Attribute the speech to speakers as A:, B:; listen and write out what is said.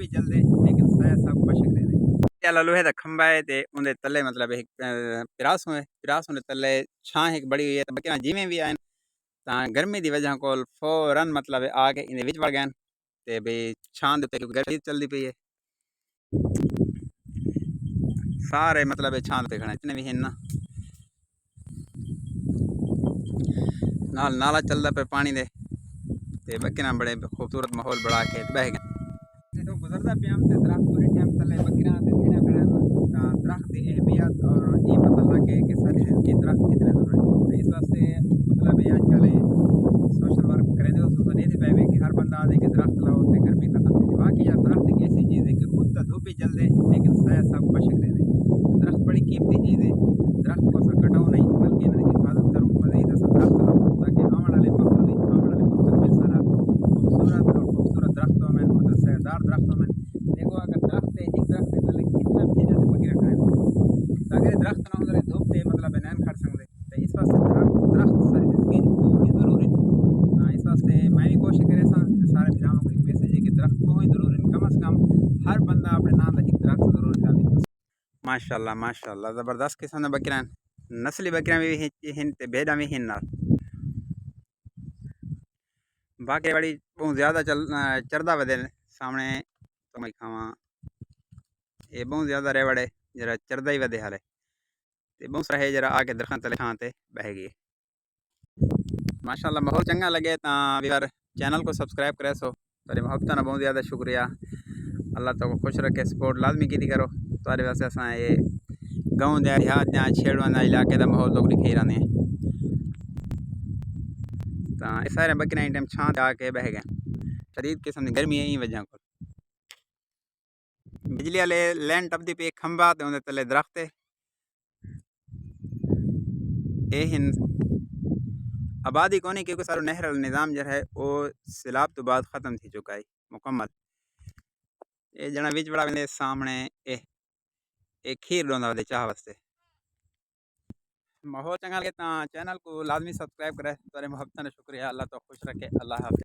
A: धुप्प ही चलदे लेकिन साया सब बशक रहे लोहे का खंबा है ते उनके तले मतलब एक पिरास होने तले छां एक बड़ी हुई है तो बकरियां जिमें भी आए गर्मी की वजह को फौरन मतलब आके इन विच वड़ गए ते भाई छां दे उत्ते गर्मी चलती पई है सारे मतलब छां पे खड़े जितने भी हैं ना नाल नाला चलता पे पानी दे ते बकरियां बड़े खूबसूरत माहौल बड़ा के बह गए तो गुजरता पे हम ते दरख्त पूरे टाइम तले बकरियां ते भेड़ां खड़ा ना दरख्त की अहमियत और ये पता लगे कि सारी जिंदगी दरख्त कितने जरूरी है तो इस वास्ते मतलब ये चले सोशल वर्क करें तो ये पे कि हर बंदा आदे कि दरख्त लाओ तो गर्मी खत्म हो जाए बाकी यार दरख्त एक ऐसी चीज़ है कि खुद तो धूप ही जल दे लेकिन साया सब बशक दे दरख्त बड़ी कीमती चीज़ है दरख्त को असर कटाओ नहीं बल्कि इन्हें हिफाजत करो मजीद असर दरख्त लगाओ ताकि आने वाले माहौल आने वाले मुस्तकबिल सारा खूबसूरत और खूबसूरत दरख्तों में मतलब सयादार दरख्तों में देखो अगर दरख्त है एक दरख्त है तो कितना भेजा से बकरियां खड़े तो अगर दरख्त ना हो धूप से मतलब नैन खड़ सकते तो इस वास्ते दरख्त सारी जिंदगी बहुत ही जरूरी है इस वास्ते मैं भी कोशिश करे सारे फिरानों को एक मैसेज है कि दरख्त बहुत ही जरूरी है कम से कम हर बंदा अपने नाम का एक दरख्त जरूर लावे माशाल्लाह ज़बरदस्त किस्म की बकरियां नस्ली बकरियां भी हैं ते भेड़ां भी हैं नाल बाकी बड़ी बहुत ज़्यादा चरदा वधे सामने तो मैं खावा ये बहुत ज़्यादा रह बड़े जरा चरदा ही वधे हाले ते बहुत सारा है जरा आके दरख्त तले छां ते बह गई माशाल्लाह माहौल चंगा लगे तो यार चैनल को सब्सक्राइब करे सो तेरी मोहब्बत ना बहुत ज़्यादा शुक्रिया अल्लाह तो खुश रखे सपोर्ट लाजमी की करो तारे वैसे असा ये गाँव देहात जहाँ छेड़वाना इलाके का माहौल लोग दिखाई रहे हैं तो ये सारे बकरियां टाइम छां आके बह गए शदीद किस्म की गर्मी है ई वजह को बिजली वाले लैन टपदी पे खंबा तो उन्हें तले दरख्त है ये हिंद आबादी को नहीं क्योंकि सारा नहर निज़ाम जो है वो सैलाब तो बाद ख़त्म थी चुका है मुकम्मल ये जना विच बड़ा वेंदे सामने एक खीर डोंदा वधे चाह वास्ते माहौल चंगा लगे तो चैनल को लाजमी सब्सक्राइब करे तारे मोहब्बत शुक्रिया अल्लाह तो खुश रखे अल्लाह हाफिज़।